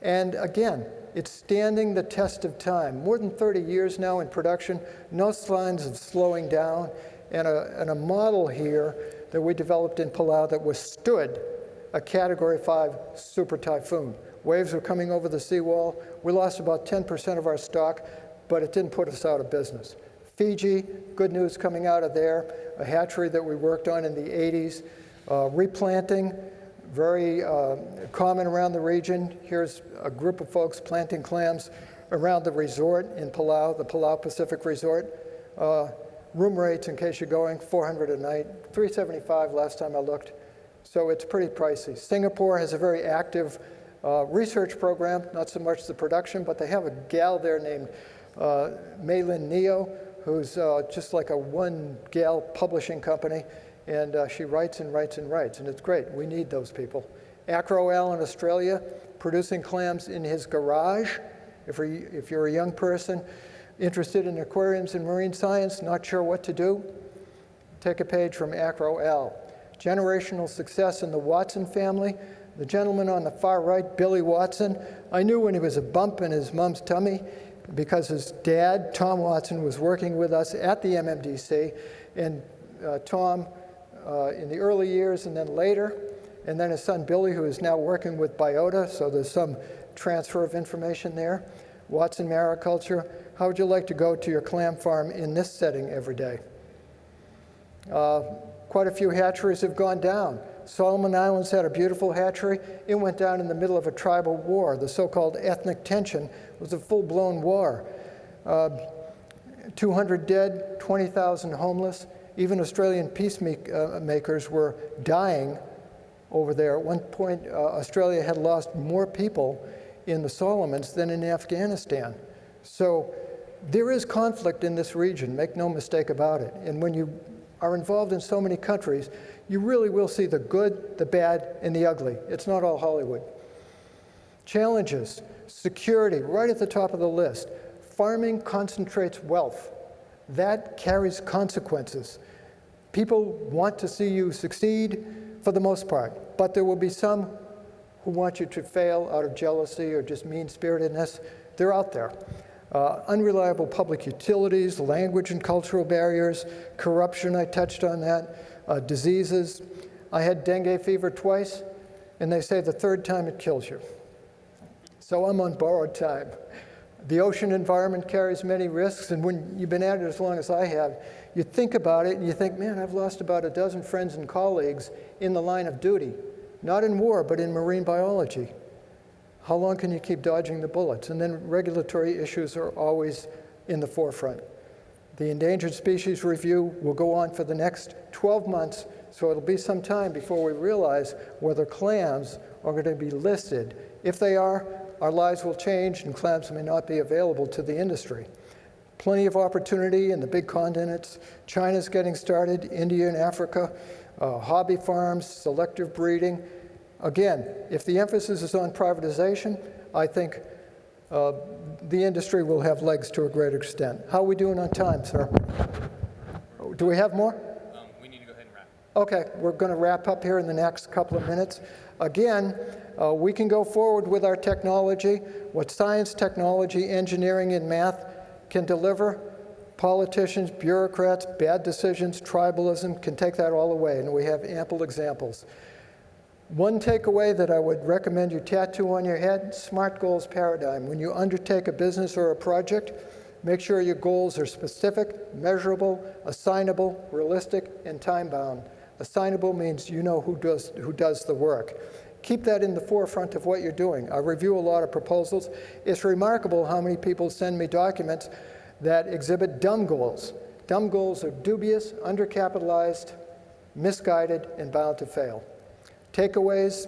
And again, it's standing the test of time. More than 30 years now in production, no signs of slowing down, and a model here that we developed in Palau that withstood a Category 5 super typhoon. Waves were coming over the seawall. We lost about 10% of our stock, but it didn't put us out of business. Fiji, good news coming out of there, a hatchery that we worked on in the 80s. Replanting, very common around the region. Here's a group of folks planting clams around the resort in Palau, the Palau Pacific Resort. Room rates, in case you're going, $400 a night, $375 last time I looked. So it's pretty pricey. Singapore has a very active research program, not so much the production, but they have a gal there named Mei-Lin Neo, who's just like a one-gal publishing company, and she writes and writes and writes, and it's great. We need those people. Acro Al in Australia, producing clams in his garage. If you're a young person interested in aquariums and marine science, not sure what to do, take a page from Acro Al. Generational success in the Watson family. The gentleman on the far right, Billy Watson, I knew when he was a bump in his mom's tummy because his dad, Tom Watson, was working with us at the MMDC, and Tom in the early years and then later, and then his son Billy, who is now working with Biota, so there's some transfer of information there. Watson Mariculture, how would you like to go to your clam farm in this setting every day? Quite a few hatcheries have gone down. Solomon Islands had a beautiful hatchery. It went down in the middle of a tribal war. The so-called ethnic tension was a full-blown war. 200 dead, 20,000 homeless. Even Australian peacemakers were dying over there. At one point, Australia had lost more people in the Solomons than in Afghanistan. So there is conflict in this region, make no mistake about it. And when you are involved in so many countries, you really will see the good, the bad, and the ugly. It's not all Hollywood. Challenges, security, right at the top of the list. Farming concentrates wealth. That carries consequences. People want to see you succeed for the most part, but there will be some who want you to fail out of jealousy or just mean-spiritedness. They're out there. Unreliable public utilities, language and cultural barriers, corruption, I touched on that, diseases. I had dengue fever twice, and they say the third time it kills you. So I'm on borrowed time. The ocean environment carries many risks, and when you've been at it as long as I have, you think about it and you think, man, I've lost about a dozen friends and colleagues in the line of duty, not in war, but in marine biology. How long can you keep dodging the bullets? And then regulatory issues are always in the forefront. The Endangered Species Review will go on for the next 12 months, so it'll be some time before we realize whether clams are going to be listed. If they are, our lives will change and clams may not be available to the industry. Plenty of opportunity in the big continents. China's getting started, India and Africa, hobby farms, selective breeding. Again, if the emphasis is on privatization, I think the industry will have legs to a great extent. How are we doing on time, sir? Do we have more? We need to go ahead and wrap. Okay, we're going to wrap up here in the next couple of minutes. Again, we can go forward with our technology. What science, technology, engineering, and math can deliver, politicians, bureaucrats, bad decisions, tribalism can take that all away, and we have ample examples. One takeaway that I would recommend you tattoo on your head, SMART goals paradigm. When you undertake a business or a project, make sure your goals are specific, measurable, assignable, realistic, and time-bound. Assignable means you know who does the work. Keep that in the forefront of what you're doing. I review a lot of proposals. It's remarkable how many people send me documents that exhibit dumb goals. Dumb goals are dubious, undercapitalized, misguided, and bound to fail. Takeaways,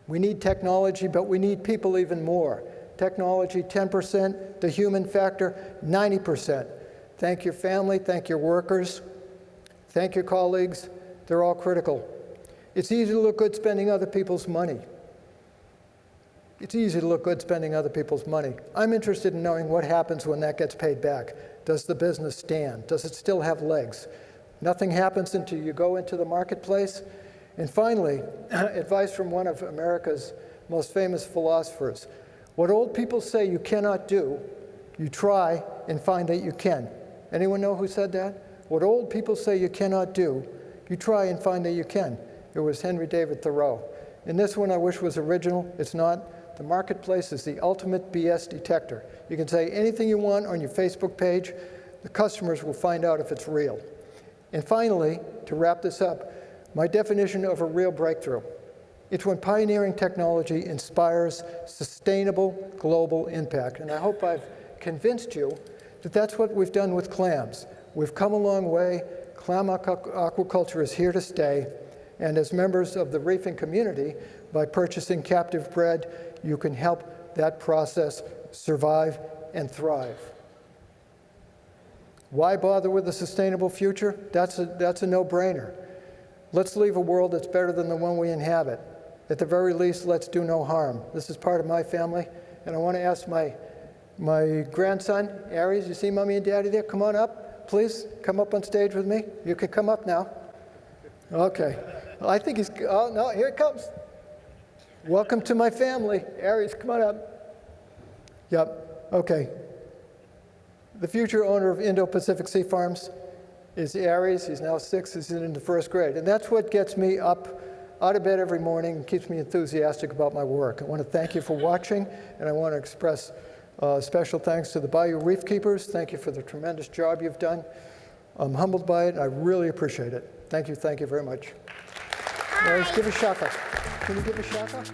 we need technology, but we need people even more. Technology, 10%, the human factor, 90%. Thank your family, thank your workers. Thank your colleagues. They're all critical. It's easy to look good spending other people's money. It's easy to look good spending other people's money. I'm interested in knowing what happens when that gets paid back. Does the business stand? Does it still have legs? Nothing happens until you go into the marketplace. And finally, advice from one of America's most famous philosophers. What old people say you cannot do, you try and find that you can. Anyone know who said that? What old people say you cannot do, you try and find that you can. It was Henry David Thoreau. And this one I wish was original. It's not. The marketplace is the ultimate BS detector. You can say anything you want on your Facebook page. The customers will find out if it's real. And finally, to wrap this up, my definition of a real breakthrough. It's when pioneering technology inspires sustainable global impact. And I hope I've convinced you that that's what we've done with clams. We've come a long way. Clam aquaculture is here to stay. And as members of the reefing community, by purchasing captive bred, you can help that process survive and thrive. Why bother with a sustainable future? That's a no-brainer. Let's leave a world that's better than the one we inhabit. At the very least, let's do no harm. This is part of my family, and I want to ask my grandson, Aries, you see Mommy and Daddy there? Come on up, please. Come up on stage with me. You can come up now. Okay. Well, I think he's, oh no, here it comes. Welcome to my family. Aries, come on up. Yep, okay. The future owner of Indo-Pacific Sea Farms is Aries. He's now 6, he's in the 1st grade. And that's what gets me up out of bed every morning and keeps me enthusiastic about my work. I want to thank you for watching, and I want to express special thanks to the Bayou Reef Keepers. Thank you for the tremendous job you've done. I'm humbled by it, and I really appreciate it. Thank you very much. Aries, give a shaka. Can you give a shaka?